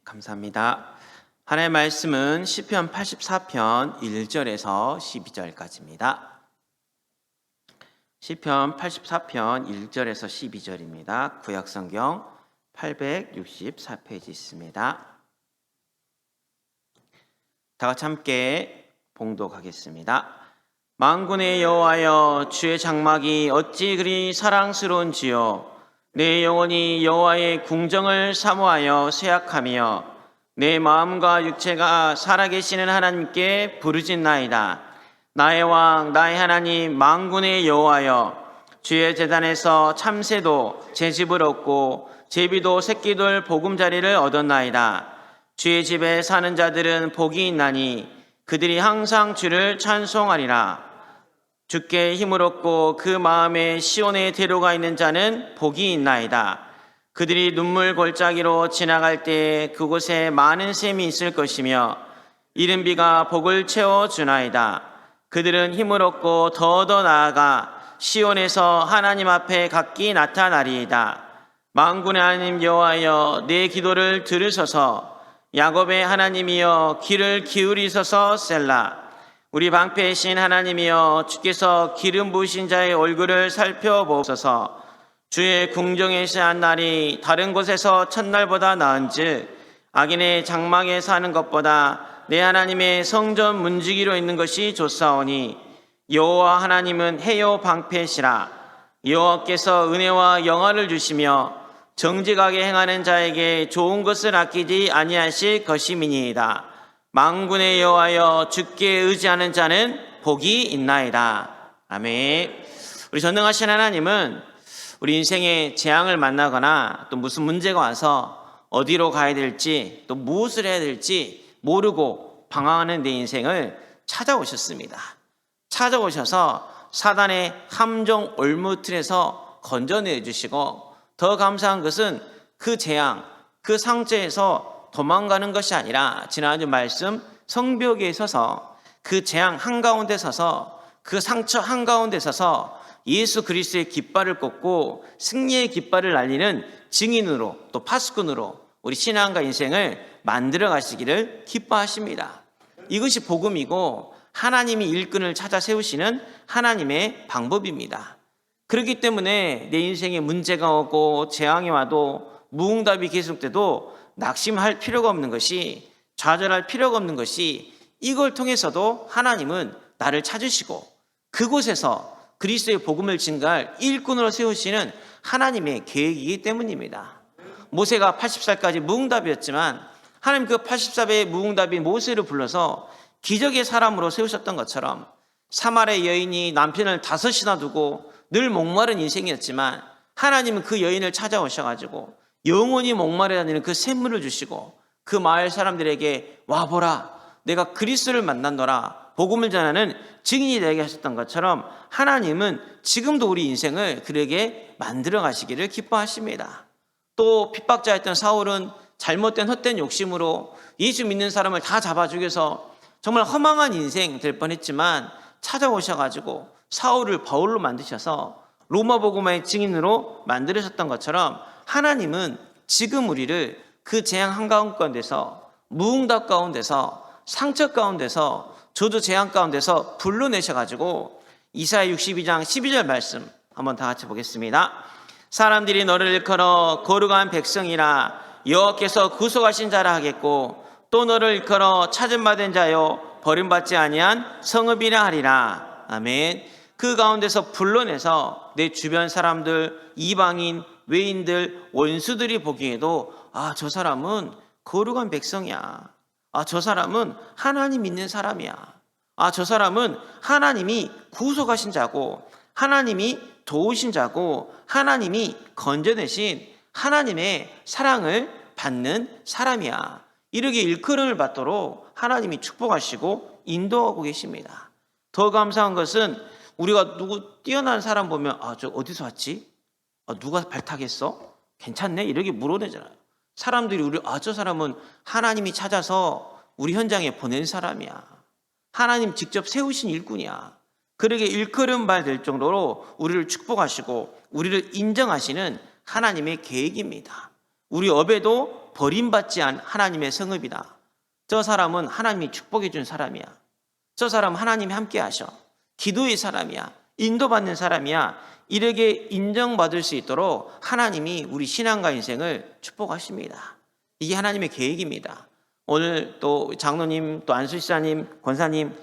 감사합니다. 하나님의 말씀은 시편 84편 1절에서 12절까지입니다. 시편 84편 1절에서 12절입니다. 구약성경 864페이지 있습니다. 다 같이 함께 봉독하겠습니다. 만군의 여호와여, 주의 장막이 어찌 그리 사랑스러운지요. 내 영혼이 여호와의 궁정을 사모하여 쇠약하며 내 마음과 육체가 살아계시는 하나님께 부르짖나이다. 나의 왕, 나의 하나님, 만군의 여호와여, 주의 제단에서 참새도 제 집을 얻고 제비도 새끼들 보금자리를 얻었나이다. 주의 집에 사는 자들은 복이 있나니 그들이 항상 주를 찬송하리라. 주께 힘을 얻고 그 마음에 시온에 데려가 있는 자는 복이 있나이다. 그들이 눈물 골짜기로 지나갈 때 그곳에 많은 샘이 있을 것이며 이른 비가 복을 채워주나이다. 그들은 힘을 얻고 더 나아가 시온에서 하나님 앞에 각기 나타나리이다. 만군의 하나님 여호와여, 내 기도를 들으소서. 야곱의 하나님이여, 귀를 기울이소서. 셀라. 우리 방패이신 하나님이여, 주께서 기름 부으신 자의 얼굴을 살펴보소서. 주의 궁정에 한 날이 다른 곳에서 첫날보다 나은즉 악인의 장막에 사는 것보다 내 하나님의 성전 문지기로 있는 것이 좋사오니 여호와 하나님은 해요 방패시라. 여호와께서 은혜와 영화를 주시며 정직하게 행하는 자에게 좋은 것을 아끼지 아니하실 것임이니이다. 만군의 여호와여, 주께 의지하는 자는 복이 있나이다. 아멘. 우리 전능하신 하나님은 우리 인생에 재앙을 만나거나 또 무슨 문제가 와서 어디로 가야 될지 또 무엇을 해야 될지 모르고 방황하는 내 인생을 찾아오셨습니다. 찾아오셔서 사단의 함정 올무틀에서 건져내 주시고, 더 감사한 것은 그 재앙, 그 상처에서 도망가는 것이 아니라 지난주 말씀 성벽에 서서 그 재앙 한가운데 서서 그 상처 한가운데 서서 예수 그리스도의 깃발을 꽂고 승리의 깃발을 날리는 증인으로 또 파수꾼으로 우리 신앙과 인생을 만들어 가시기를 기뻐하십니다. 이것이 복음이고 하나님이 일꾼을 찾아 세우시는 하나님의 방법입니다. 그렇기 때문에 내 인생에 문제가 오고 재앙이 와도 무응답이 계속돼도 낙심할 필요가 없는 것이, 좌절할 필요가 없는 것이, 이걸 통해서도 하나님은 나를 찾으시고 그곳에서 그리스도의 복음을 증가할 일꾼으로 세우시는 하나님의 계획이기 때문입니다. 모세가 80살까지 무응답이었지만 하나님 그 80살의 무응답인 모세를 불러서 기적의 사람으로 세우셨던 것처럼, 사마리아 여인이 남편을 5이나 두고 늘 목마른 인생이었지만 하나님은 그 여인을 찾아오셔가지고 영원히 목마르게 다니는 그 샘물을 주시고 그 마을 사람들에게 와보라, 내가 그리스도를 만난노라, 복음을 전하는 증인이 되게 하셨던 것처럼 하나님은 지금도 우리 인생을 그에게 만들어 가시기를 기뻐하십니다. 또 핍박자였던 사울은 잘못된 헛된 욕심으로 예수 믿는 사람을 다 잡아 죽여서 정말 허망한 인생 될 뻔했지만 찾아오셔가지고 사울을 바울로 만드셔서 로마 복음의 증인으로 만들으셨던 것처럼 하나님은 지금 우리를 그 재앙 한가운데서, 무응답 가운데서, 상처 가운데서, 저주 재앙 가운데서 불러내셔가지고 이사야 62장 12절 말씀 한번 다 같이 보겠습니다. 사람들이 너를 일컬어 거룩한 백성이라 여호와께서 구속하신 자라 하겠고, 또 너를 일컬어 찾음받은 자요 버림받지 아니한 성읍이라 하리라. 아멘. 그 가운데서 불러내서 내 주변 사람들, 이방인, 외인들, 원수들이 보기에도 저 사람은 거룩한 백성이야. 저 사람은 하나님 믿는 사람이야. 저 사람은 하나님이 구속하신 자고 하나님이 도우신 자고 하나님이 건져내신 하나님의 사랑을 받는 사람이야. 이렇게 일컬음을 받도록 하나님이 축복하시고 인도하고 계십니다. 더 감사한 것은 우리가 누구 뛰어난 사람 보면 저 어디서 왔지? 누가 발탁했어? 괜찮네? 이렇게 물어내잖아요. 사람들이 저 사람은 하나님이 찾아서 우리 현장에 보낸 사람이야. 하나님 직접 세우신 일꾼이야. 그러게 일컬음 받을 정도로 우리를 축복하시고 우리를 인정하시는 하나님의 계획입니다. 우리 업에도 버림받지 않은 하나님의 성읍이다. 저 사람은 하나님이 축복해 준 사람이야. 저 사람은 하나님이 함께 하셔. 기도의 사람이야. 인도받는 사람이야. 이렇게 인정받을 수 있도록 하나님이 우리 신앙과 인생을 축복하십니다. 이게 하나님의 계획입니다. 오늘 또 장로님, 또 안수지사님, 권사님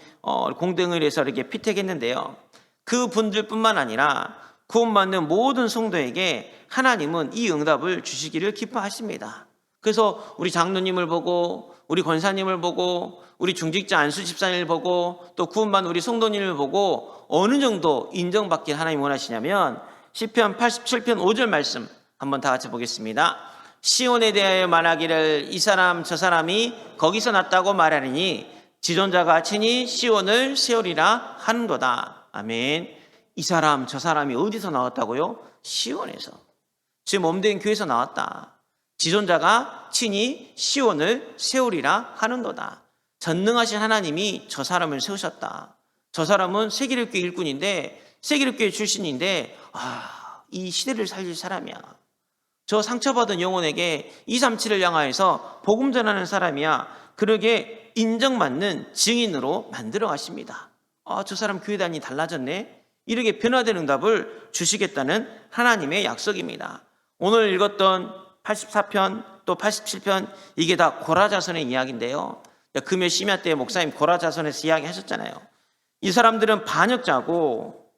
공동을 해서 이렇게 피택했는데요. 그 분들뿐만 아니라 구원받는 모든 성도에게 하나님은 이 응답을 주시기를 기뻐하십니다. 그래서 우리 장로님을 보고, 우리 권사님을 보고, 우리 중직자 안수 집사님을 보고, 또 구원받는 우리 성도님을 보고 어느 정도 인정받길 하나님이 원하시냐면 시편 87편 5절 말씀 한번 다 같이 보겠습니다. 시온에 대하여 말하기를 이 사람 저 사람이 거기서 났다고 말하리니 지존자가 친히 시온을 세우리라 하는도다. 아멘. 이 사람 저 사람이 어디서 나왔다고요? 시온에서. 제 몸된 교회에서 나왔다. 지존자가 친히 시온을 세우리라 하는도다. 전능하신 하나님이 저 사람을 세우셨다. 저 사람은 세기력교회 일꾼인데, 세기력교회 출신인데 이 시대를 살릴 사람이야. 저 상처받은 영혼에게 237을 향하여서 복음 전하는 사람이야. 그러게 인정받는 증인으로 만들어 가십니다. 저 사람 교회 다니 달라졌네. 이렇게 변화된 응답을 주시겠다는 하나님의 약속입니다. 오늘 읽었던 84편 또 87편 이게 다 고라자손의 이야기인데요. 금요 심야 때 목사님 고라자손에서 이야기하셨잖아요. 이 사람들은 반역자고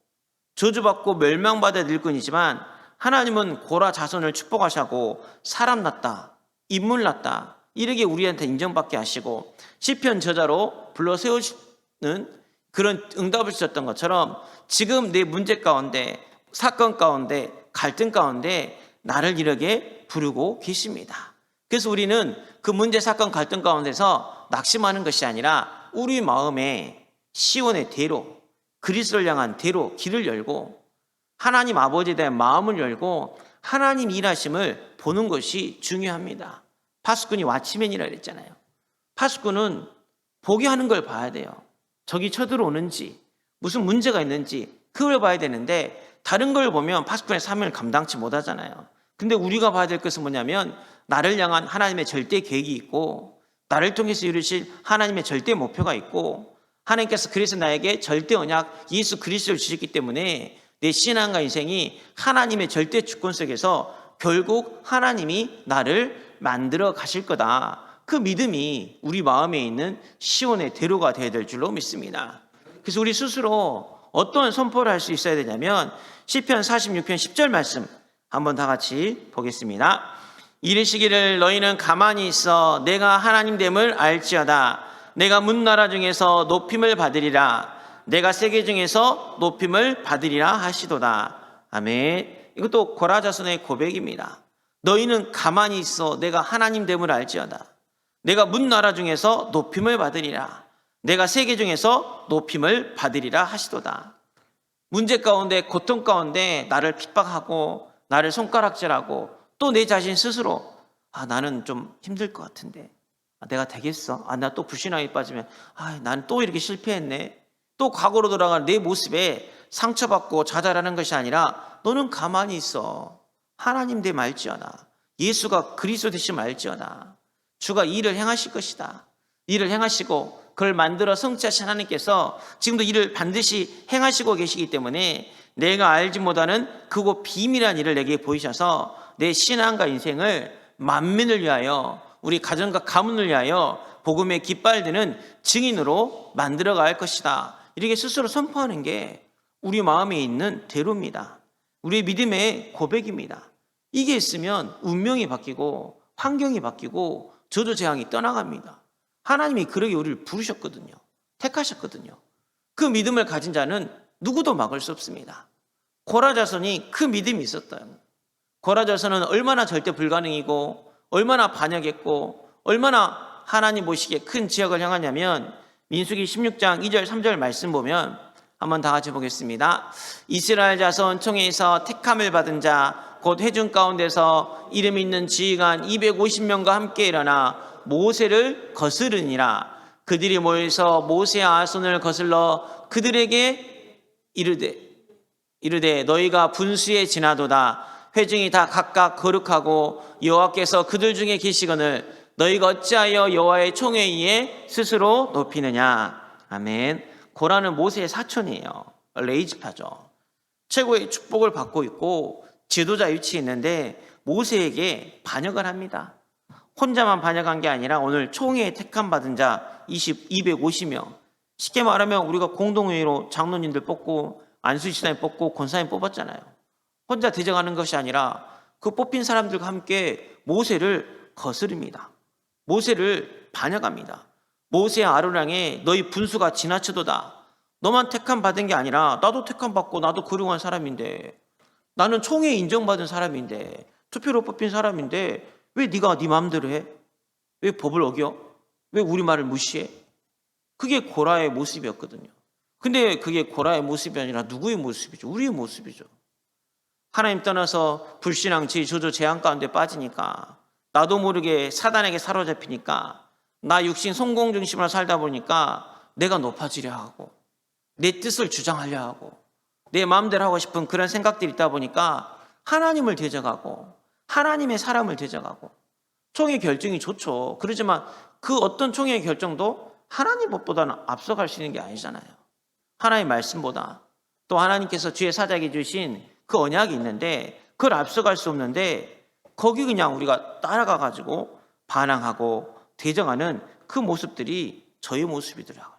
저주받고 멸망받을 일꾼이지만 하나님은 고라 자손을 축복하시고 사람 낳다, 인물 낳다 이렇게 우리한테 인정받게 하시고 시편 저자로 불러 세우시는 그런 응답을 주셨던 것처럼 지금 내 문제 가운데, 사건 가운데, 갈등 가운데 나를 이렇게 부르고 계십니다. 그래서 우리는 그 문제, 사건, 갈등 가운데서 낙심하는 것이 아니라 우리 마음에 시온의 대로, 그리스도를 향한 대로 길을 열고 하나님 아버지에 대한 마음을 열고 하나님 일하심을 보는 것이 중요합니다. 파수꾼이 왓치맨이라 그랬잖아요. 파수꾼은 보게 하는 걸 봐야 돼요. 적이 쳐들어오는지 무슨 문제가 있는지 그걸 봐야 되는데 다른 걸 보면 파수꾼의 사명을 감당치 못하잖아요. 근데 우리가 봐야 될 것은 뭐냐면 나를 향한 하나님의 절대 계획이 있고 나를 통해서 이루실 하나님의 절대 목표가 있고 하나님께서 그래서 나에게 절대 언약 예수 그리스도를 주셨기 때문에 내 신앙과 인생이 하나님의 절대 주권 속에서 결국 하나님이 나를 만들어 가실 거다. 그 믿음이 우리 마음에 있는 시온의 대로가 되어야 될 줄로 믿습니다. 그래서 우리 스스로 어떤 선포를 할 수 있어야 되냐면 시편 46편 10절 말씀 한번 다 같이 보겠습니다. 이르시기를 너희는 가만히 있어 내가 하나님 됨을 알지어다. 내가 문나라 중에서 높임을 받으리라. 내가 세계 중에서 높임을 받으리라 하시도다. 아멘. 이것도 고라자손의 고백입니다. 너희는 가만히 있어 내가 하나님 됨을 알지어다. 내가 문나라 중에서 높임을 받으리라. 내가 세계 중에서 높임을 받으리라 하시도다. 문제 가운데 고통 가운데 나를 핍박하고 나를 손가락질하고 또 내 자신 스스로 나는 좀 힘들 것 같은데 내가 되겠어? 나 또 불신앙에 빠지면 나는 또 이렇게 실패했네. 또 과거로 돌아간 내 모습에 상처받고 좌절하는 것이 아니라 너는 가만히 있어. 하나님 됨 알지어다. 예수가 그리스도 되심 알지어다. 주가 일을 행하실 것이다. 일을 행하시고 그걸 만들어 성취하신 하나님께서 지금도 일을 반드시 행하시고 계시기 때문에 내가 알지 못하는 그곳 비밀한 일을 내게 보이셔서 내 신앙과 인생을 만민을 위하여 우리 가정과 가문을 위하여 복음의 깃발드는 증인으로 만들어갈 것이다. 이렇게 스스로 선포하는 게 우리 마음에 있는 대로입니다. 우리의 믿음의 고백입니다. 이게 있으면 운명이 바뀌고 환경이 바뀌고 저도 재앙이 떠나갑니다. 하나님이 그러게 우리를 부르셨거든요. 택하셨거든요. 그 믿음을 가진 자는 누구도 막을 수 없습니다. 고라자손이 그 믿음이 있었다. 고라자손은 얼마나 절대 불가능이고 얼마나 반역했고 얼마나 하나님 보시기에 큰 지역을 향하냐면 민수기 16장 2절 3절 말씀 보면 한번 다 같이 보겠습니다. 이스라엘 자손 총회에서 택함을 받은 자 곧 회중 가운데서 이름 있는 지휘관 250명과 함께 일어나 모세를 거스르니라. 그들이 모여서 모세의 아손을 거슬러 그들에게 이르되 너희가 분수에 지나도다. 회중이 다 각각 거룩하고 여호와께서 그들 중에 계시거늘 너희가 어찌하여 여호와의 총회의에 스스로 높이느냐. 아멘. 고라는 모세의 사촌이에요. 레이지파죠. 최고의 축복을 받고 있고 지도자 위치에 있는데 모세에게 반역을 합니다. 혼자만 반역한 게 아니라 오늘 총회에 택함받은 자 250명. 쉽게 말하면 우리가 공동회의로 장로님들 뽑고 안수지사님 뽑고 권사님 뽑았잖아요. 혼자 대적하는 것이 아니라 그 뽑힌 사람들과 함께 모세를 거스릅니다. 모세를 반역합니다. 모세 아론에게 너희 분수가 지나치도다. 너만 택함 받은 게 아니라 나도 택함 받고 나도 거룩한 사람인데, 나는 총회에 인정받은 사람인데, 투표로 뽑힌 사람인데 왜 네가 네 마음대로 해? 왜 법을 어겨? 왜 우리 말을 무시해? 그게 고라의 모습이었거든요. 근데 그게 고라의 모습이 아니라 누구의 모습이죠? 우리의 모습이죠. 하나님 떠나서 불신앙, 저조, 재앙 가운데 빠지니까, 나도 모르게 사단에게 사로잡히니까, 나 육신 성공 중심으로 살다 보니까 내가 높아지려 하고 내 뜻을 주장하려 하고 내 마음대로 하고 싶은 그런 생각들이 있다 보니까 하나님을 대적하고 하나님의 사람을 대적하고. 총회 결정이 좋죠. 그렇지만 그 어떤 총회 결정도 하나님 법보다는 앞서갈 수 있는 게 아니잖아요. 하나님의 말씀보다, 또 하나님께서 주의 사자에게 주신 그 언약이 있는데 그걸 앞서갈 수 없는데 거기 그냥 우리가 따라가가지고 반항하고 대적하는 그 모습들이 저의 모습이더라고요.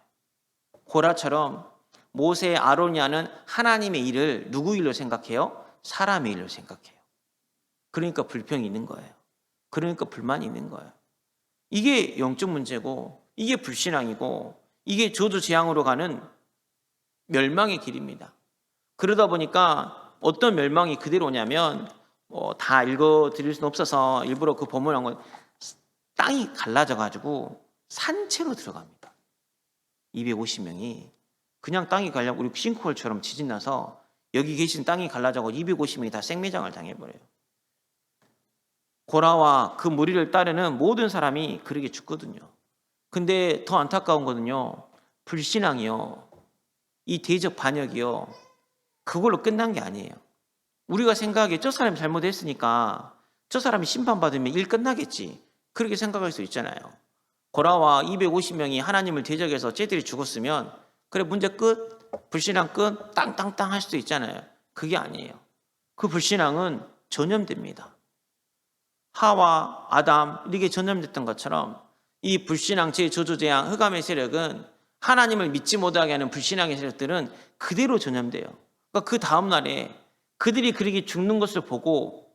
고라처럼 모세, 아론이 하는 하나님의 일을 누구 일로 생각해요? 사람의 일로 생각해요. 그러니까 불평이 있는 거예요. 그러니까 불만이 있는 거예요. 이게 영적 문제고, 이게 불신앙이고, 이게 저주 재앙으로 가는 멸망의 길입니다. 그러다 보니까 어떤 멸망이 그대로 오냐면, 다 읽어드릴 수는 없어서 일부러 그 본문한 건, 땅이 갈라져가지고 산채로 들어갑니다. 250명이 그냥 땅이 갈려, 우리 싱크홀처럼 지진 나서 여기 계신 땅이 갈라져서 250명이 다 생매장을 당해버려요. 고라와 그 무리를 따르는 모든 사람이 그렇게 죽거든요. 근데 더 안타까운 거는요, 불신앙이요, 이 대적 반역이요, 그걸로 끝난 게 아니에요. 우리가 생각하기에 저 사람이 잘못했으니까 저 사람이 심판받으면 일 끝나겠지, 그렇게 생각할 수 있잖아요. 고라와 250명이 하나님을 대적해서 쟤들이 죽었으면 그래, 문제 끝, 불신앙 끝, 땅땅땅 할 수도 있잖아요. 그게 아니에요. 그 불신앙은 전염됩니다. 하와, 아담, 이게 전염됐던 것처럼 이 불신앙, 저주, 재앙, 흑암의 세력은, 하나님을 믿지 못하게 하는 불신앙의 세력들은 그대로 전염돼요. 그러니까 그 다음 날에 그들이 그렇게 죽는 것을 보고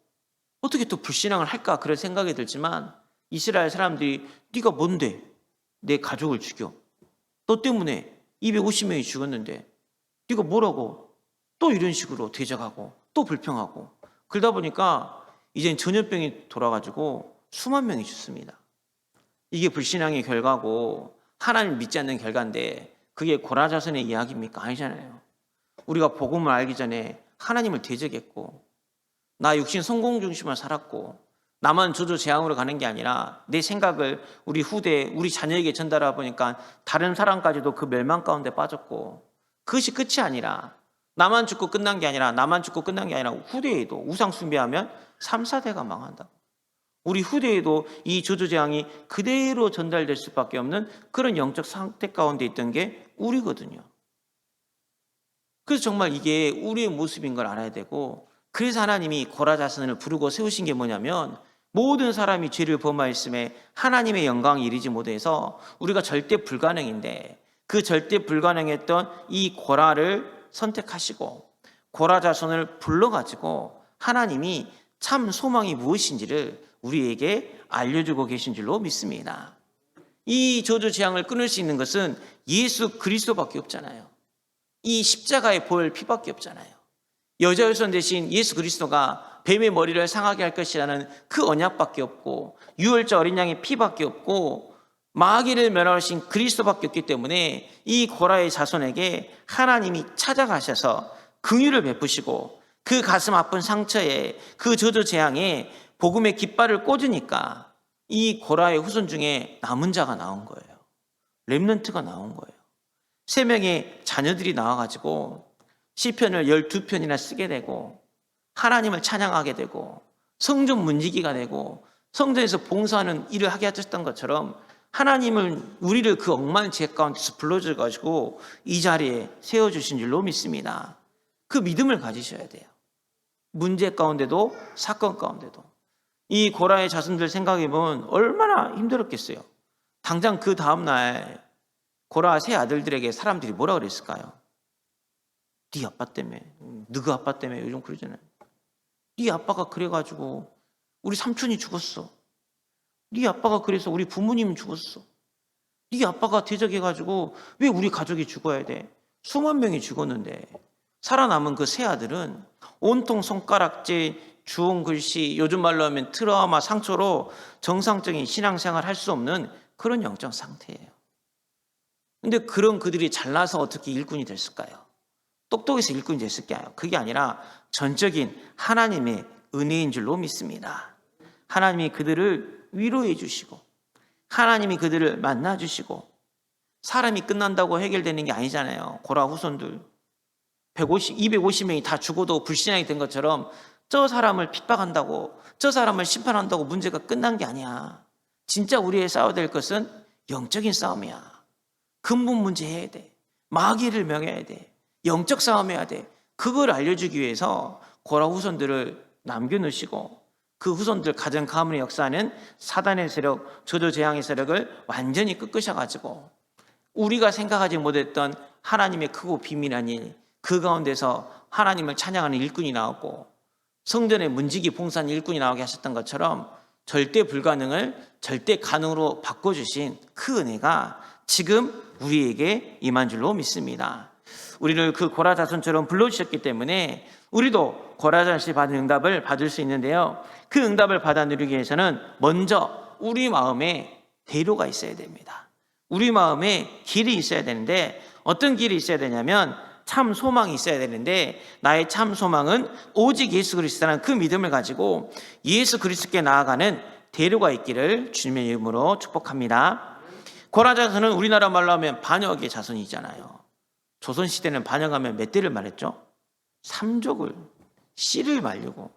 어떻게 또 불신앙을 할까, 그런 생각이 들지만, 이스라엘 사람들이 네가 뭔데 내 가족을 죽여? 너 때문에 250명이 죽었는데 네가 뭐라고? 또 이런 식으로 대적하고 또 불평하고. 그러다 보니까 이젠 전염병이 돌아가지고 수만 명이 죽습니다. 이게 불신앙의 결과고 하나님을 믿지 않는 결과인데, 그게 고라 자손의 이야기입니까? 아니잖아요. 우리가 복음을 알기 전에 하나님을 대적했고, 나 육신 성공 중심으로 살았고, 나만 저주 재앙으로 가는 게 아니라 내 생각을 우리 후대, 우리 자녀에게 전달하다 보니까 다른 사람까지도 그 멸망 가운데 빠졌고, 그것이 끝이 아니라 나만 죽고 끝난 게 아니라 후대에도 우상 숭배하면 3, 4대가 망한다. 우리 후대에도 이 저주 재앙이 그대로 전달될 수밖에 없는 그런 영적 상태 가운데 있던 게 우리거든요. 그래서 정말 이게 우리의 모습인 걸 알아야 되고, 그래서 하나님이 고라 자손을 부르고 세우신 게 뭐냐면, 모든 사람이 죄를 범하였음에 하나님의 영광이 이르지 못해서 우리가 절대 불가능인데, 그 절대 불가능했던 이 고라를 선택하시고 고라 자손을 불러가지고 하나님이 참 소망이 무엇인지를 우리에게 알려주고 계신 줄로 믿습니다. 이 저주 재앙을 끊을 수 있는 것은 예수 그리스도밖에 없잖아요. 이 십자가의 보혈 피밖에 없잖아요. 여자 혈선 대신 예수 그리스도가 뱀의 머리를 상하게 할 것이라는 그 언약밖에 없고, 유월절 어린 양의 피밖에 없고, 마귀를 멸하신 그리스도밖에 없기 때문에 이 고라의 자손에게 하나님이 찾아가셔서 긍휼을 베푸시고, 그 가슴 아픈 상처에, 그 저주 재앙에 복음의 깃발을 꽂으니까 이 고라의 후손 중에 남은 자가 나온 거예요. 렘넌트가 나온 거예요. 3명의 자녀들이 나와가지고 시편을 12편이나 쓰게 되고, 하나님을 찬양하게 되고 성전 문지기가 되고 성전에서 봉사하는 일을 하게 하셨던 것처럼 하나님을 우리를 그 억만한 죄 가운데서 불러줘가지고 이 자리에 세워주신 줄로 믿습니다. 그 믿음을 가지셔야 돼요. 문제 가운데도 사건 가운데도. 이 고라의 자손들 생각해보면 얼마나 힘들었겠어요. 당장 그 다음날 고라 세 아들들에게 사람들이 뭐라 그랬을까요? 네 아빠 때문에, 너그 아빠 때문에 요즘 그러잖아요. 네 아빠가 그래가지고 우리 삼촌이 죽었어. 네 아빠가 그래서 우리 부모님 죽었어. 네 아빠가 대적해가지고 왜 우리 가족이 죽어야 돼? 수만 명이 죽었는데 살아남은 그 세 아들은 온통 손가락질, 주홍 글씨, 요즘 말로 하면 트라우마, 상처로 정상적인 신앙생활 할 수 없는 그런 영적 상태예요. 근데 그런 그들이 잘나서 어떻게 일꾼이 됐을까요? 똑똑해서 일꾼이 됐을까요? 그게 아니라 전적인 하나님의 은혜인 줄로 믿습니다. 하나님이 그들을 위로해 주시고 하나님이 그들을 만나 주시고 사람이 끝난다고 해결되는 게 아니잖아요. 고라 후손들 250명이 다 죽어도 불신앙이 된 것처럼 저 사람을 핍박한다고 저 사람을 심판한다고 문제가 끝난 게 아니야. 진짜 우리의 싸워야 될 것은 영적인 싸움이야. 근본 문제 해야 돼. 마귀를 명해야 돼. 영적 싸움 해야 돼. 그걸 알려주기 위해서 고라 후손들을 남겨놓으시고 그 후손들 가정 가문의 역사는 사단의 세력, 저주 재앙의 세력을 완전히 꺾으셔가지고 우리가 생각하지 못했던 하나님의 크고 비밀한 일, 그 가운데서 하나님을 찬양하는 일꾼이 나왔고 성전의 문지기 봉사하는 일꾼이 나오게 하셨던 것처럼 절대 불가능을 절대 가능으로 바꿔주신 그 은혜가 지금 우리에게 임한 줄로 믿습니다. 우리를 그 고라 자손처럼 불러주셨기 때문에 우리도 고라 자손이 받은 응답을 받을 수 있는데요. 그 응답을 받아 누리기 위해서는 먼저 우리 마음에 대로가 있어야 됩니다. 우리 마음에 길이 있어야 되는데 어떤 길이 있어야 되냐면 참 소망이 있어야 되는데 나의 참 소망은 오직 예수 그리스도라는 그 믿음을 가지고 예수 그리스도께 나아가는 대로가 있기를 주님의 이름으로 축복합니다. 고라 자손은 우리나라 말로 하면 반역의 자손이잖아요. 조선시대는 반역하면 몇 대를 말했죠? 삼족을 씨를 말리고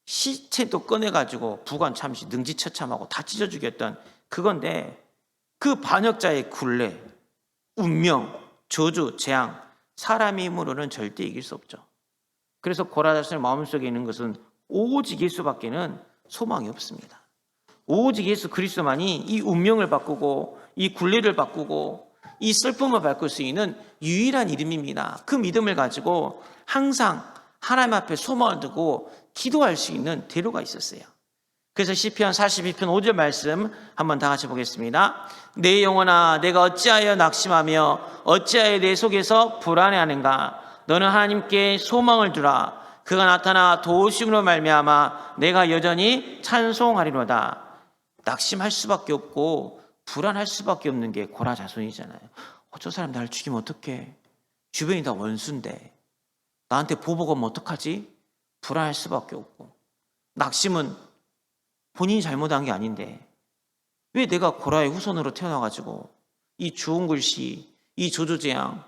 시체도 꺼내가지고 부관 참시 능지처참하고 다 찢어 죽였던 그건데 그 반역자의 굴레, 운명, 저주, 재앙 사람의 힘으로는 절대 이길 수 없죠. 그래서 고라 자손의 마음속에 있는 것은 오직 예수밖에는 소망이 없습니다. 오직 예수 그리스도만이 이 운명을 바꾸고 이 굴레를 바꾸고 이 슬픔을 바꿀 수 있는 유일한 이름입니다. 그 믿음을 가지고 항상 하나님 앞에 소망을 두고 기도할 수 있는 대로가 있었어요. 그래서 시편 42편 5절 말씀 한번 다 같이 보겠습니다. 내 영혼아 내가 어찌하여 낙심하며 어찌하여 내 속에서 불안해하는가. 너는 하나님께 소망을 두라. 그가 나타나 도우심으로 말미암아 내가 여전히 찬송하리로다. 낙심할 수밖에 없고 불안할 수밖에 없는 게 고라 자손이잖아요. 저 사람 나를 죽이면 어떡해. 주변이 다 원수인데 나한테 보복 오면 어떡하지? 불안할 수밖에 없고 낙심은 본인이 잘못한 게 아닌데 왜 내가 고라의 후손으로 태어나가지고 이 주홍 글씨, 이 조조재앙,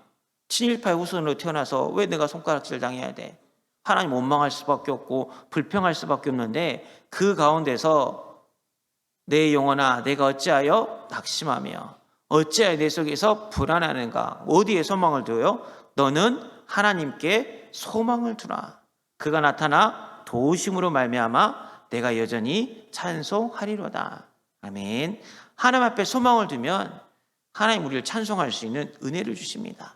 친일파의 후손으로 태어나서 왜 내가 손가락질 당해야 돼? 하나님 원망할 수밖에 없고 불평할 수밖에 없는데 그 가운데서 내 영혼아 내가 어찌하여 낙심하며 어찌하여 내 속에서 불안하는가. 어디에 소망을 둬요? 너는 하나님께 소망을 두라. 그가 나타나 도우심으로 말미암아 내가 여전히 찬송하리로다. 아멘. 하나님 앞에 소망을 두면 하나님 우리를 찬송할 수 있는 은혜를 주십니다.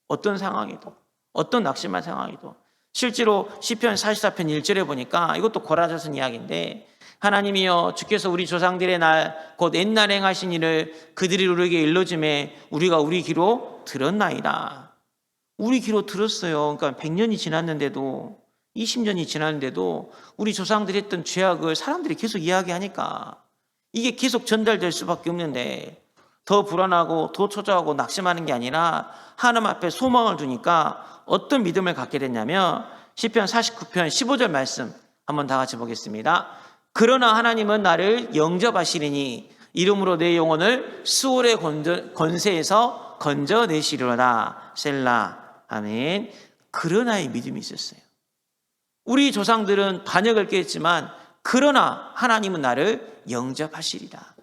어떤 상황에도 어떤 낙심한 상황에도 실제로 시편 44편 1절에 보니까 이것도 고라 자손 이야기인데 하나님이여 주께서 우리 조상들의 날 곧 옛날에 행하신 일을 그들이 우리에게 일러주매 우리가 우리 귀로 들었나이다. 우리 귀로 들었어요. 그러니까 100년이 지났는데도 20년이 지났는데도 우리 조상들이 했던 죄악을 사람들이 계속 이야기하니까 이게 계속 전달될 수밖에 없는데 더 불안하고 더 초조하고 낙심하는 게 아니라 하나님 앞에 소망을 두니까 어떤 믿음을 갖게 됐냐면 시편 49편 15절 말씀 한번 다 같이 보겠습니다. 그러나 하나님은 나를 영접하시리니 이름으로 내 영혼을 수월의 권세에서 건져내시리로다. 셀라. 아멘. 그러나의 믿음이 있었어요. 우리 조상들은 반역을 꾀했지만 그러나 하나님은 나를 영접하시리라.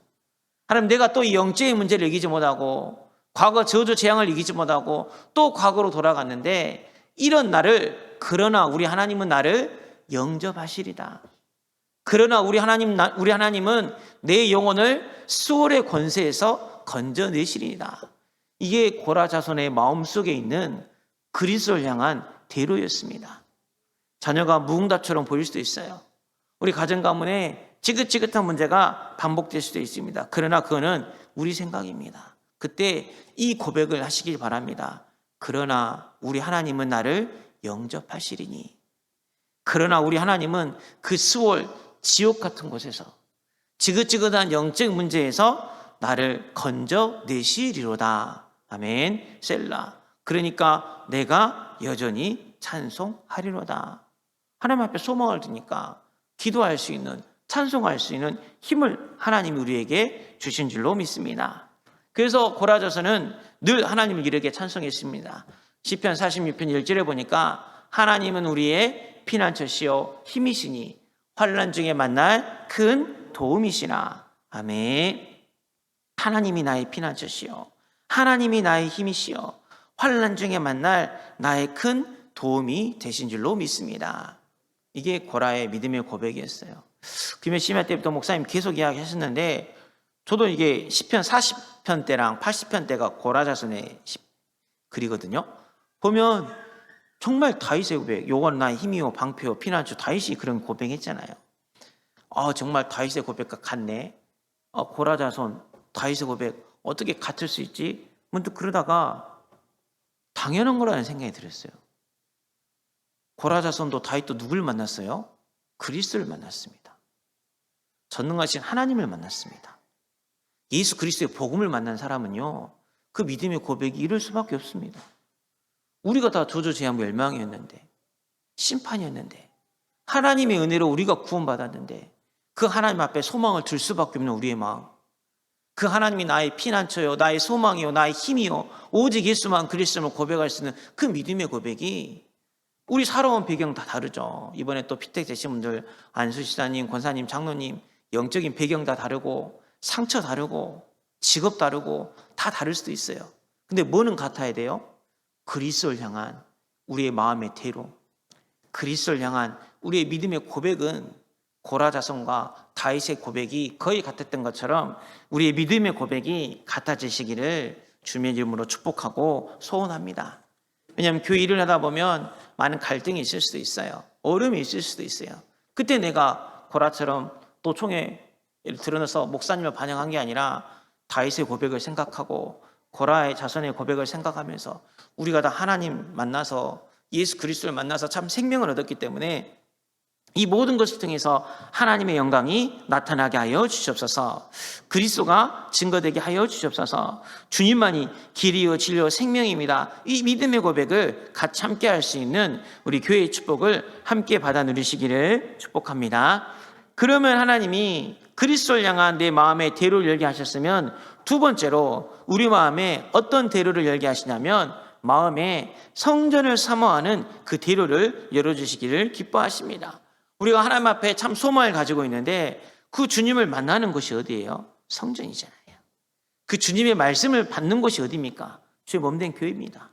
하나님, 내가 또 이 영적인 문제를 이기지 못하고 과거 저주 재앙을 이기지 못하고 또 과거로 돌아갔는데 이런 나를, 그러나 우리 하나님은 나를 영접하시리다. 그러나 우리 하나님은 내 영혼을 수월의 권세에서 건져내시리다. 이게 고라 자손의 마음속에 있는 그리스도를 향한 대로였습니다. 자녀가 무응답처럼 보일 수도 있어요. 우리 가정 가문에 지긋지긋한 문제가 반복될 수도 있습니다. 그러나 그거는 우리 생각입니다. 그때 이 고백을 하시길 바랍니다. 그러나 우리 하나님은 나를 영접하시리니. 그러나 우리 하나님은 그 수월 지옥 같은 곳에서 지긋지긋한 영적 문제에서 나를 건져내시리로다. 아멘. 셀라. 그러니까 내가 여전히 찬송하리로다. 하나님 앞에 소망을 두니까 기도할 수 있는, 찬송할 수 있는 힘을 하나님이 우리에게 주신 줄로 믿습니다. 그래서 고라 자손은 늘 하나님을 이렇게 찬송했습니다. 시편 46편 1절에 보니까 하나님은 우리의 피난처시요 힘이시니 환난 중에 만날 큰 도움이시나. 아멘. 하나님이 나의 피난처시요 하나님이 나의 힘이시요 환난 중에 만날 나의 큰 도움이 되신 줄로 믿습니다. 이게 고라의 믿음의 고백이었어요. 금요 심야 때부터 목사님 계속 이야기하셨는데 저도 이게 시편 40편 때랑 80편 때가 고라 자손의 글이거든요. 보면 정말 다윗의 고백, 요건 나의 힘이요 방패요 피난처, 다윗이 그런 고백했잖아요. 정말 다윗의 고백과 같네. 고라 자손 다윗의 고백 어떻게 같을 수 있지? 문득 그러다가 당연한 거라는 생각이 들었어요. 고라 자손도 다윗도 누굴 만났어요? 그리스도를 만났습니다. 전능하신 하나님을 만났습니다. 예수 그리스도의 복음을 만난 사람은요, 그 믿음의 고백이 이럴 수밖에 없습니다. 우리가 다 저주재앙 멸망이었는데, 심판이었는데, 하나님의 은혜로 우리가 구원받았는데 그 하나님 앞에 소망을 둘 수밖에 없는 우리의 마음, 그 하나님이 나의 피난처요 나의 소망이요 나의 힘이요 오직 예수만 그리스도를 고백할 수 있는 그 믿음의 고백이 우리 살아온 배경 다 다르죠. 이번에 또 피택 되신 분들 안수시사님, 권사님, 장로님 영적인 배경 다 다르고 상처 다르고 직업 다르고 다 다를 수도 있어요. 근데 뭐는 같아야 돼요? 그리스도를 향한 우리의 마음의 태로, 그리스도를 향한 우리의 믿음의 고백은 고라 자손과 다윗의 고백이 거의 같았던 것처럼 우리의 믿음의 고백이 같아지시기를 주님의 이름으로 축복하고 소원합니다. 왜냐하면 교회 일을 하다 보면 많은 갈등이 있을 수도 있어요. 어려움이 있을 수도 있어요. 그때 내가 고라처럼 또 총에 드러나서 목사님을 반영한 게 아니라 다윗의 고백을 생각하고 고라의 자손의 고백을 생각하면서 우리가 다 하나님 만나서 예수 그리스도를 만나서 참 생명을 얻었기 때문에 이 모든 것을 통해서 하나님의 영광이 나타나게 하여 주시옵소서. 그리스도가 증거되게 하여 주시옵소서. 주님만이 길이요 진리요 생명입니다. 이 믿음의 고백을 같이 함께 할 수 있는 우리 교회의 축복을 함께 받아 누리시기를 축복합니다. 그러면 하나님이 그리스도를 향한 내 마음의 대로를 열게 하셨으면 두 번째로 우리 마음에 어떤 대로를 열게 하시냐면 마음에 성전을 사모하는 그 대로를 열어주시기를 기뻐하십니다. 우리가 하나님 앞에 참 소망을 가지고 있는데 그 주님을 만나는 곳이 어디예요? 성전이잖아요. 그 주님의 말씀을 받는 곳이 어디입니까? 주의 몸된 교회입니다.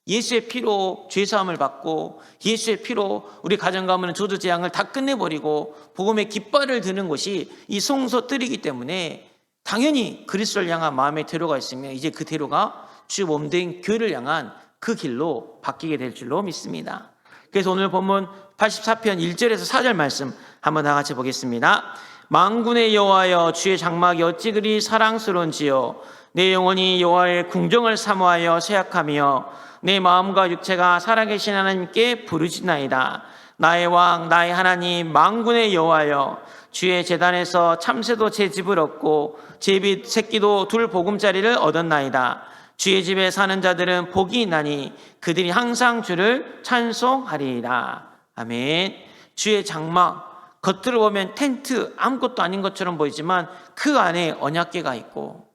예수의 피로 죄사함을 받고 예수의 피로 우리 가정 가문은 저주 재앙을 다 끝내버리고 복음의 깃발을 드는 곳이 이 성소뜰이기 때문에 당연히 그리스도를 향한 마음의 태로가 있으면 이제 그 태로가 주의 몸된 교회를 향한 그 길로 바뀌게 될 줄로 믿습니다. 그래서 오늘 본문 84편 1절에서 4절 말씀 한번 다 같이 보겠습니다. 만군의 여호와여 주의 장막이 어찌 그리 사랑스러운지요 내 영혼이 여호와의 궁정을 사모하여 쇠약하며 내 마음과 육체가 살아계신 하나님께 부르짖나이다. 나의 왕 나의 하나님 만군의 여호와여 주의 제단에서 참새도 제 집을 얻고 제비 새끼도 둘 보금자리를 얻었나이다. 주의 집에 사는 자들은 복이 있나니 그들이 항상 주를 찬송하리이다. 아멘. 주의 장막, 겉으로 보면 텐트 아무것도 아닌 것처럼 보이지만 그 안에 언약궤가 있고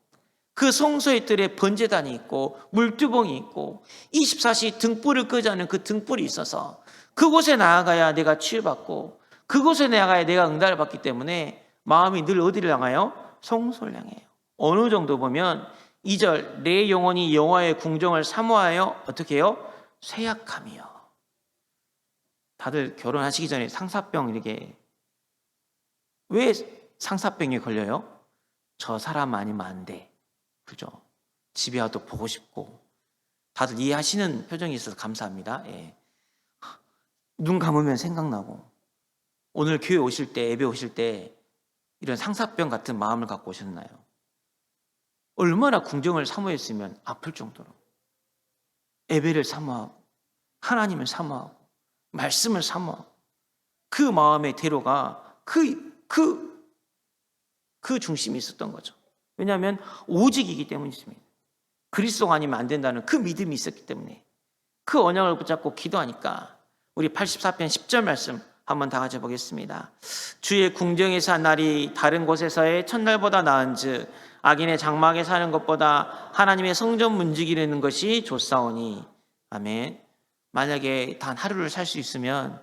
그 성소의 뜰에 번제단이 있고 물두봉이 있고 24시 등불을 끄지 않은 그 등불이 있어서 그곳에 나아가야 내가 치유받고 그곳에 나아가야 내가 응답을 받기 때문에 마음이 늘 어디를 향하여? 성소를 향해요. 어느 정도 보면 2절 내 영혼이 여호와의 궁정을 사모하여 어떻게 해요? 쇠약함이요. 다들 결혼하시기 전에 상사병 이렇게 왜 상사병에 걸려요? 저 사람 아니면 안 돼. 그죠? 집에 와도 보고 싶고 다들 이해하시는 표정이 있어서 감사합니다. 예. 눈 감으면 생각나고 오늘 교회 오실 때 예배 오실 때 이런 상사병 같은 마음을 갖고 오셨나요? 얼마나 궁정을 사모했으면 아플 정도로 예배를 사모하고 하나님을 사모하고 말씀을 사모하고 그 마음의 대로가 그 중심이 있었던 거죠. 왜냐하면 오직이기 때문이십니다. 그리스도가 아니면 안 된다는 그 믿음이 있었기 때문에 그 언약을 붙잡고 기도하니까 우리 84편 10절 말씀 한번 다 같이 보겠습니다. 주의 궁정에서 한 날이 다른 곳에서의 첫날보다 나은즉 악인의 장막에 사는 것보다 하나님의 성전 문지기르는 것이 좋사오니. 아멘. 만약에 단 하루를 살 수 있으면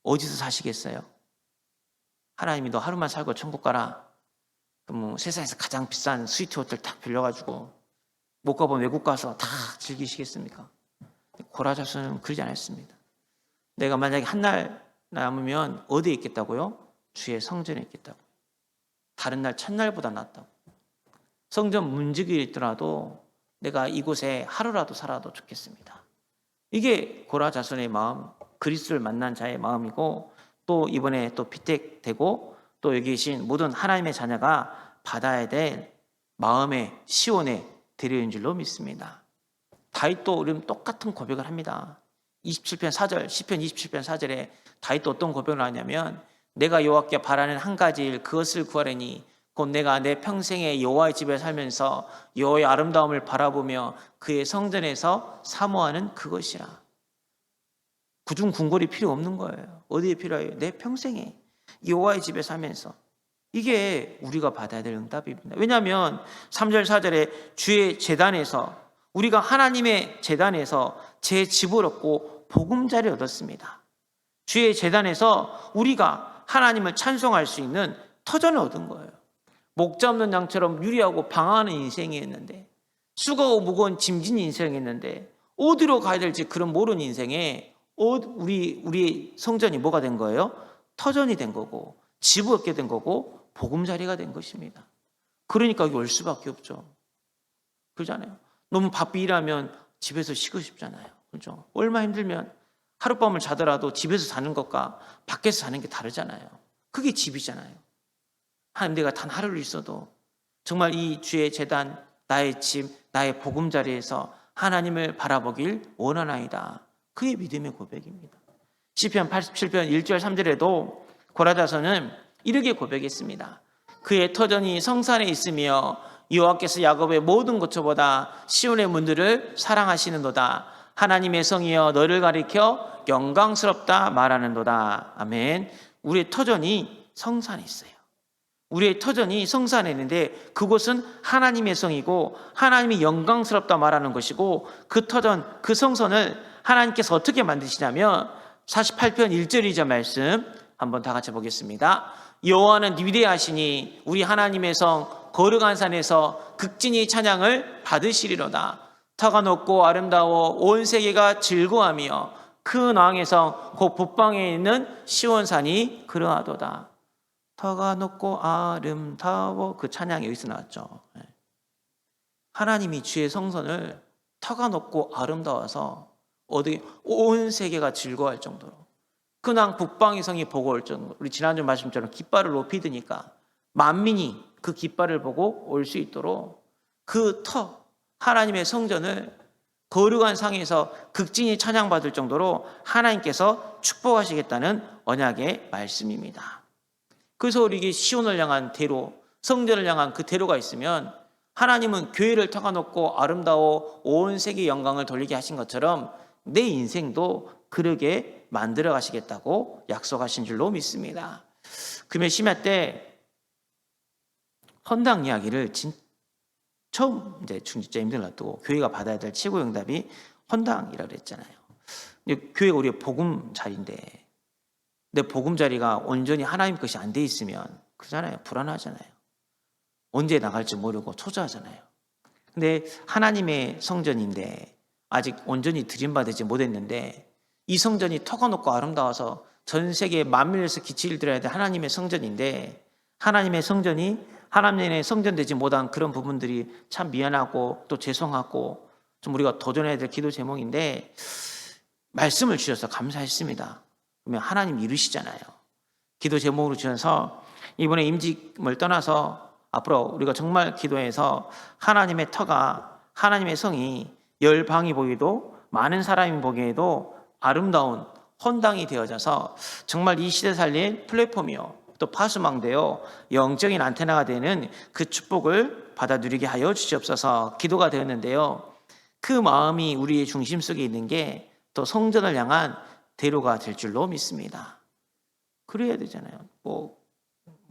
어디서 사시겠어요? 하나님이 너 하루만 살고 천국 가라. 그럼 세상에서 가장 비싼 스위트 호텔 딱 빌려가지고 못 가본 외국 가서 다 즐기시겠습니까? 고라자서는 그러지 않았습니다. 내가 만약에 한 날 남으면 어디에 있겠다고요? 주의 성전에 있겠다고. 다른 날 첫날보다 낫다고. 성전 문지기에 있더라도 내가 이곳에 하루라도 살아도 좋겠습니다. 이게 고라자손의 마음, 그리스도를 만난 자의 마음이고 또 이번에 또 피택되고 또 여기 계신 모든 하나님의 자녀가 받아야 될 마음의 시온의 대리인 줄로 믿습니다. 다윗도 우리는 똑같은 고백을 합니다. 27편 4절, 시편 27편 4절에 다윗도 어떤 고백을 하냐면 내가 여호와께 바라는 한 가지 일 그것을 구하려니 곧 내가 내 평생에 여호와의 집에 살면서 여호와의 아름다움을 바라보며 그의 성전에서 사모하는 그것이라. 구중 궁궐이 필요 없는 거예요. 어디에 필요해요? 내 평생에 여호와의 집에 살면서. 이게 우리가 받아야 될 응답입니다. 왜냐하면 3절 4절에 주의 제단에서 우리가 하나님의 제단에서 제 집을 얻고 보금자리를 얻었습니다. 주의 제단에서 우리가 하나님을 찬송할 수 있는 터전을 얻은 거예요. 목자 없는 양처럼 유리하고 방황하는 인생이었는데 수고하고 무거운 짐진 인생이었는데 어디로 가야 될지 그런 모르는 인생에 우리의 성전이 뭐가 된 거예요? 터전이 된 거고 집을 얻게 된 거고 보금자리가 된 것입니다. 그러니까 여기 올 수밖에 없죠. 그러잖아요. 너무 바삐 일하면 집에서 쉬고 싶잖아요. 그렇죠? 얼마 힘들면 하룻밤을 자더라도 집에서 자는 것과 밖에서 자는 게 다르잖아요. 그게 집이잖아요. 하나님 내가 단 하루를 있어도 정말 이 주의 제단, 나의 집, 나의 보금자리에서 하나님을 바라보길 원하나이다. 그게 믿음의 고백입니다. 시편 87편 1절 3절에도 고라자서는 이렇게 고백했습니다. 그의 터전이 성산에 있으며 여호와께서 야곱의 모든 고초보다 시온의 문들을 사랑하시는도다. 하나님의 성이여 너를 가리켜 영광스럽다 말하는도다. 아멘. 우리의 터전이 성산에 있어요. 우리의 터전이 성산에 있는데 그곳은 하나님의 성이고 하나님이 영광스럽다 말하는 것이고 그 터전, 그 성선을 하나님께서 어떻게 만드시냐면 48편 1절 2절 말씀 한번 다 같이 보겠습니다. 여호와는 위대하시니 우리 하나님의 성 거룩한 산에서 극진히 찬양을 받으시리로다. 터가 높고 아름다워 온 세계가 즐거워하며 그 왕의 성 곧 북방에 있는 시온산이 그러하도다. 터가 높고 아름다워 그 찬양이 여기서 나왔죠. 하나님이 주의 성선을 터가 높고 아름다워서 어디 온 세계가 즐거워할 정도로 그냥 북방의 성이 보고 올 정도로 우리 지난주 말씀처럼 깃발을 높이 드니까 만민이 그 깃발을 보고 올 수 있도록 그 하나님의 성전을 거룩한 상에서 극진히 찬양받을 정도로 하나님께서 축복하시겠다는 언약의 말씀입니다. 그래서 우리 시온을 향한 대로, 성전을 향한 그 대로가 있으면 하나님은 교회를 터가 놓고 아름다워 온 세계 영광을 돌리게 하신 것처럼 내 인생도 그러게 만들어 가시겠다고 약속하신 줄로 믿습니다. 금요 심야 때 헌당 이야기를 처음 이제 중직자님들 놔두고 교회가 받아야 될 최고의 응답이 헌당이라고 그랬잖아요. 교회가 우리의 보금자리인데 내 보금자리가 온전히 하나님 것이 안 돼 있으면 그러잖아요. 불안하잖아요. 언제 나갈지 모르고 초조하잖아요. 근데 하나님의 성전인데 아직 온전히 드림받지 못했는데 이 성전이 터가 높고 아름다워서 전 세계 만민에서 기치를 들어야 될 하나님의 성전인데 하나님의 성전이 하나님의 성전 되지 못한 그런 부분들이 참 미안하고 또 죄송하고 좀 우리가 도전해야 될 기도 제목인데 말씀을 주셔서 감사했습니다. 그러면 하나님 이루시잖아요. 기도 제목으로 주셔서 이번에 임직을 떠나서 앞으로 우리가 정말 기도해서 하나님의 터가 하나님의 성이 열방이 보기도 많은 사람이 보기에도 아름다운 헌당이 되어져서 정말 이 시대 살릴 플랫폼이요 또 파수망되어 영적인 안테나가 되는 그 축복을 받아 누리게 하여 주시옵소서. 기도가 되었는데요. 그 마음이 우리의 중심 속에 있는 게 또 성전을 향한 대로가 될 줄로 믿습니다. 그래야 되잖아요. 뭐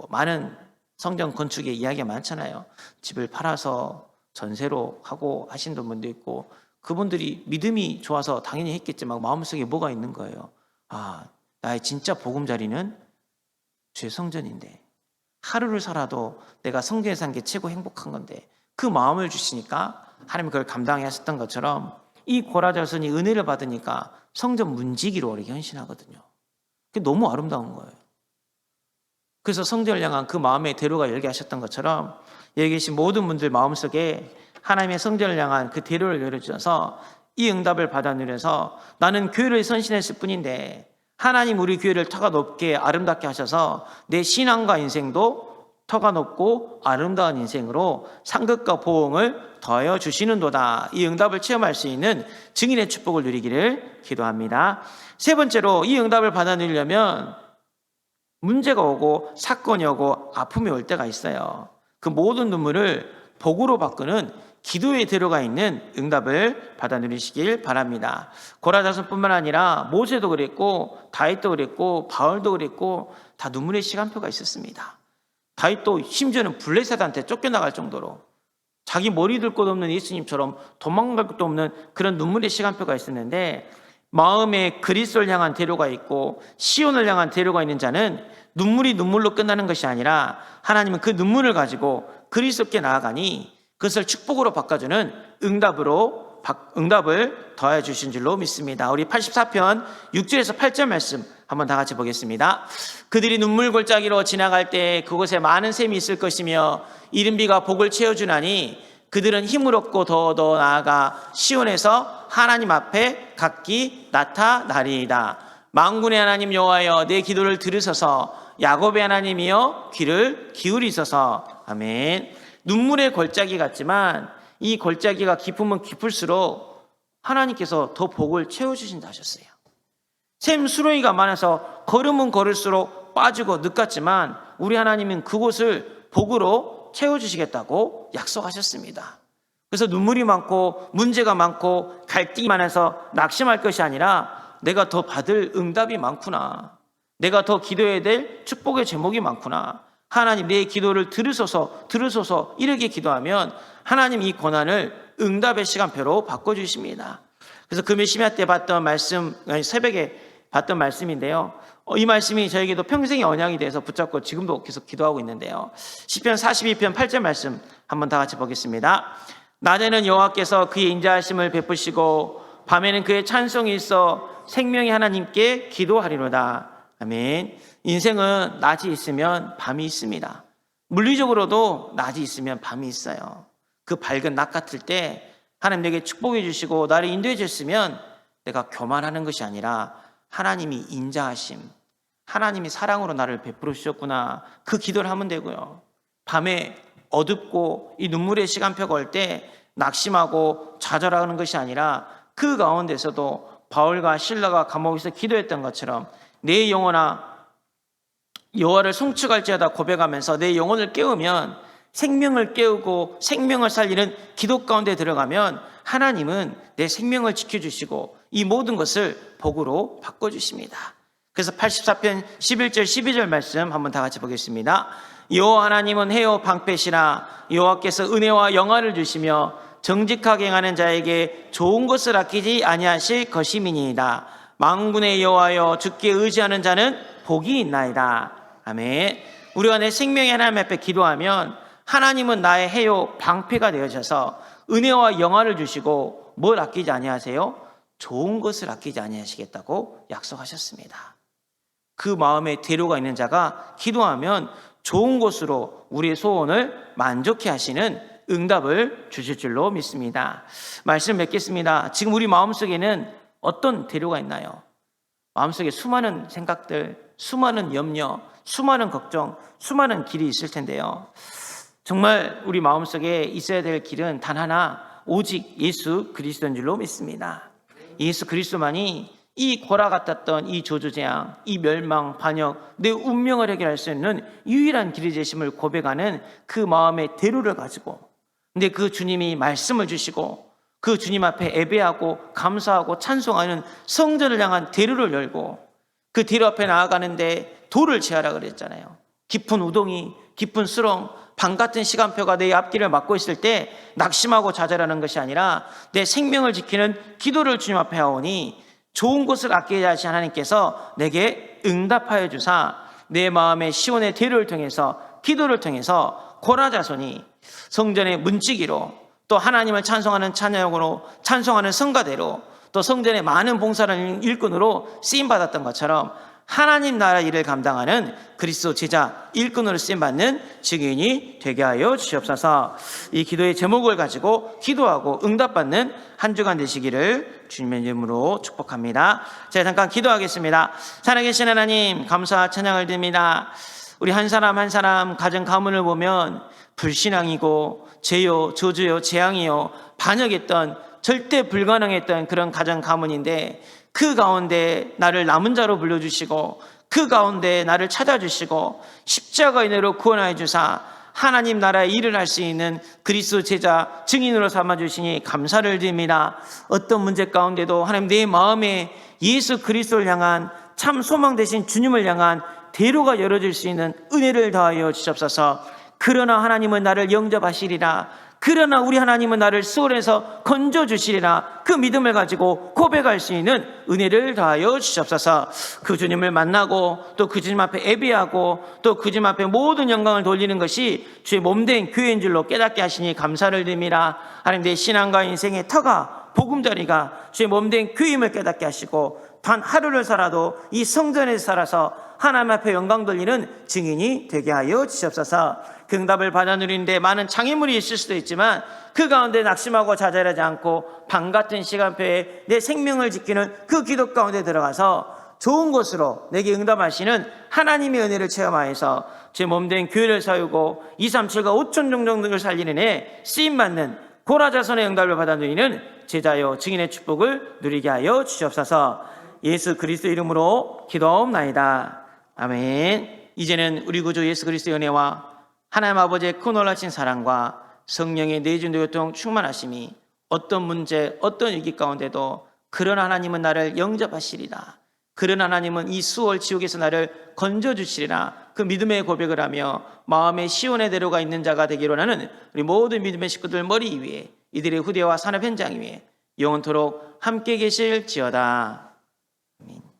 많은 성전 건축의 이야기가 많잖아요. 집을 팔아서 전세로 하고 하신 분도 있고 그분들이 믿음이 좋아서 당연히 했겠지만 마음속에 뭐가 있는 거예요. 아, 나의 진짜 보금자리는 주의 성전인데 하루를 살아도 내가 성전에 산 게 최고 행복한 건데 그 마음을 주시니까 하나님 그걸 감당해 하셨던 것처럼 이 고라자손이 은혜를 받으니까 성전 문지기로 우리 헌신하거든요. 그게 너무 아름다운 거예요. 그래서 성전을 향한 그 마음의 대로가 열게 하셨던 것처럼 여기 계신 모든 분들 마음속에 하나님의 성전을 향한 그 대로를 열어주셔서 이 응답을 받아 누려서 나는 교회를 선신했을 뿐인데 하나님 우리 교회를 터가 높게 아름답게 하셔서 내 신앙과 인생도 터가 높고 아름다운 인생으로 상급과 보응을 더하여 주시는도다. 이 응답을 체험할 수 있는 증인의 축복을 누리기를 기도합니다. 세 번째로 이 응답을 받아 누리려면 문제가 오고 사건이 오고 아픔이 올 때가 있어요. 그 모든 눈물을 복으로 바꾸는 기도의 대로가 있는 응답을 받아 누리시길 바랍니다. 고라자손뿐만 아니라 모세도 그랬고 다윗도 그랬고 바울도 그랬고 다 눈물의 시간표가 있었습니다. 다윗도 심지어는 블레셋한테 쫓겨나갈 정도로 자기 머리 들 곳 없는 예수님처럼 도망갈 것도 없는 그런 눈물의 시간표가 있었는데 마음에 그리스도를 향한 대로가 있고 시온을 향한 대로가 있는 자는 눈물이 눈물로 끝나는 것이 아니라 하나님은 그 눈물을 가지고 그리스도께 나아가니 그것을 축복으로 바꿔주는 응답을 더해 주신 줄로 믿습니다. 우리 84편 6절에서 8절 말씀 한번 다 같이 보겠습니다. 그들이 눈물 골짜기로 지나갈 때 그곳에 많은 샘이 있을 것이며 이른 비가 복을 채워주나니 그들은 힘을 얻고 더 나아가 시온에서 하나님 앞에 각기 나타나리이다. 만군의 하나님 여호와여 내 기도를 들으소서. 야곱의 하나님이여 귀를 기울이소서. 아멘. 눈물의 골짜기 같지만 이 골짜기가 깊으면 깊을수록 하나님께서 더 복을 채워주신다 하셨어요. 샘 수렁이가 많아서 걸으면 걸을수록 빠지고 늦갔지만 우리 하나님은 그곳을 복으로 채워주시겠다고 약속하셨습니다. 그래서 눈물이 많고 문제가 많고 갈등이 많아서 낙심할 것이 아니라 내가 더 받을 응답이 많구나. 내가 더 기도해야 될 축복의 제목이 많구나. 하나님 내 기도를 들으소서 이렇게 기도하면 하나님 이 고난을 응답의 시간표로 바꿔주십니다. 그래서 금요 심야 때 봤던 말씀, 새벽에 봤던 말씀인데요. 이 말씀이 저에게도 평생의 언약이 돼서 붙잡고 지금도 계속 기도하고 있는데요. 시편 42편 8절 말씀 한번 다 같이 보겠습니다. 낮에는 여호와께서 그의 인자하심을 베푸시고 밤에는 그의 찬송이 있어 생명의 하나님께 기도하리로다. 아멘. 인생은 낮이 있으면 밤이 있습니다. 물리적으로도 낮이 있으면 밤이 있어요. 그 밝은 낮 같을 때 하나님 내게 축복해 주시고 나를 인도해 주셨으면 내가 교만하는 것이 아니라 하나님이 인자하심, 하나님이 사랑으로 나를 베풀어 주셨구나. 그 기도를 하면 되고요. 밤에 어둡고 이 눈물의 시간표가 올 때 낙심하고 좌절하는 것이 아니라 그 가운데서도 바울과 실라가 감옥에서 기도했던 것처럼 내 영혼아 여호와를 송축할지어다 고백하면서 내 영혼을 깨우면 생명을 깨우고 생명을 살리는 기도 가운데 들어가면 하나님은 내 생명을 지켜주시고 이 모든 것을 복으로 바꿔주십니다. 그래서 84편 11절 12절 말씀 한번 다 같이 보겠습니다. 여호와 하나님은 해요 방패시라 여호와께서 은혜와 영화를 주시며 정직하게 행하는 자에게 좋은 것을 아끼지 아니하실 것임이니이다. 만군의 여호와여 주께 의지하는 자는 복이 있나이다. 아멘. 우리가 내 생명의 하나님 앞에 기도하면 하나님은 나의 해요 방패가 되어셔서 은혜와 영화를 주시고 뭘 아끼지 아니하세요? 좋은 것을 아끼지 아니하시겠다고 약속하셨습니다. 그 마음에 대로가 있는 자가 기도하면 좋은 것으로 우리의 소원을 만족해 하시는 응답을 주실 줄로 믿습니다. 말씀 맺겠습니다. 지금 우리 마음속에는 어떤 대로가 있나요? 마음속에 수많은 생각들, 수많은 염려, 수많은 걱정, 수많은 길이 있을 텐데요. 정말 우리 마음속에 있어야 될 길은 단 하나, 오직 예수 그리스도인 줄로 믿습니다. 예수 그리스도만이 이 고라 같았던 이 저주재앙, 이 멸망, 반역, 내 운명을 해결할 수 있는 유일한 길이 되심을 고백하는 그 마음의 대로를 가지고, 근데 그 주님이 말씀을 주시고 그 주님 앞에 예배하고 감사하고 찬송하는 성전을 향한 대로를 열고 그 대로 앞에 나아가는데 돌을 제하라 그랬잖아요. 깊은 우동이, 깊은 수렁, 방 같은 시간표가 내 앞길을 막고 있을 때 낙심하고 좌절하는 것이 아니라 내 생명을 지키는 기도를 주님 앞에 하오니 좋은 곳을 아끼지 하신 하나님께서 내게 응답하여 주사 내 마음의 시온의 대로를 통해서 기도를 통해서 고라 자손이 성전의 문지기로 또 하나님을 찬송하는 찬양으로 찬송하는 성가대로 또 성전의 많은 봉사를 일꾼으로 쓰임받았던 것처럼 하나님 나라 일을 감당하는 그리스도 제자 일꾼으로 쓰임받는 증인이 되게 하여 주시옵소서. 이 기도의 제목을 가지고 기도하고 응답받는 한 주간 되시기를 주님의 이름으로 축복합니다. 제가 잠깐 기도하겠습니다. 살아계신 하나님 감사 찬양을 드립니다. 우리 한 사람 한 사람 가정 가문을 보면 불신앙이고 죄요 저주요 재앙이요 반역했던 절대 불가능했던 그런 가정 가문인데 그 가운데 나를 남은 자로 불러주시고 그 가운데 나를 찾아주시고 십자가 은혜로 구원하여 주사 하나님 나라의 일을 할 수 있는 그리스도 제자 증인으로 삼아주시니 감사를 드립니다. 어떤 문제 가운데도 하나님 내 마음에 예수 그리스도를 향한 참 소망 되신 주님을 향한 대로가 열어질 수 있는 은혜를 더하여 주시옵소서. 그러나 하나님은 나를 영접하시리라. 그러나 우리 하나님은 나를 수월에서 건져주시리라. 그 믿음을 가지고 고백할 수 있는 은혜를 더하여 주시옵소서. 그 주님을 만나고 또 그 주님 앞에 예배하고 또 그 주님 앞에 모든 영광을 돌리는 것이 주의 몸된 교회인 줄로 깨닫게 하시니 감사를 드립니다. 하나님 내 신앙과 인생의 터가 보금자리가 주의 몸된 교회임을 깨닫게 하시고 단 하루를 살아도 이 성전에서 살아서 하나님 앞에 영광 돌리는 증인이 되게 하여 주시옵소서. 그 응답을 받아 누리는데 많은 장애물이 있을 수도 있지만 그 가운데 낙심하고 좌절하지 않고 방 같은 시간표에 내 생명을 지키는 그 기도 가운데 들어가서 좋은 곳으로 내게 응답하시는 하나님의 은혜를 체험하여서 제 몸된 교회를 세우고 2, 3, 7과 5천 정도를 살리는 애 쓰임받는 고라자손의 응답을 받아 누리는 제자여 증인의 축복을 누리게 하여 주시옵소서. 예수 그리스도 이름으로 기도하옵나이다. 아멘. 이제는 우리 구주 예수 그리스도의 은혜와 하나님 아버지의 큰 놀라신 사랑과 성령의 내준 교통 충만하심이 어떤 문제 어떤 위기 가운데도 그런 하나님은 나를 영접하시리라. 그런 하나님은 이 수월 지옥에서 나를 건져주시리라. 그 믿음의 고백을 하며 마음의 시온의 대로가 있는 자가 되기로 하는 우리 모든 믿음의 식구들 머리 위에 이들의 후대와 산업 현장 위에 영원토록 함께 계실지어다. 아멘.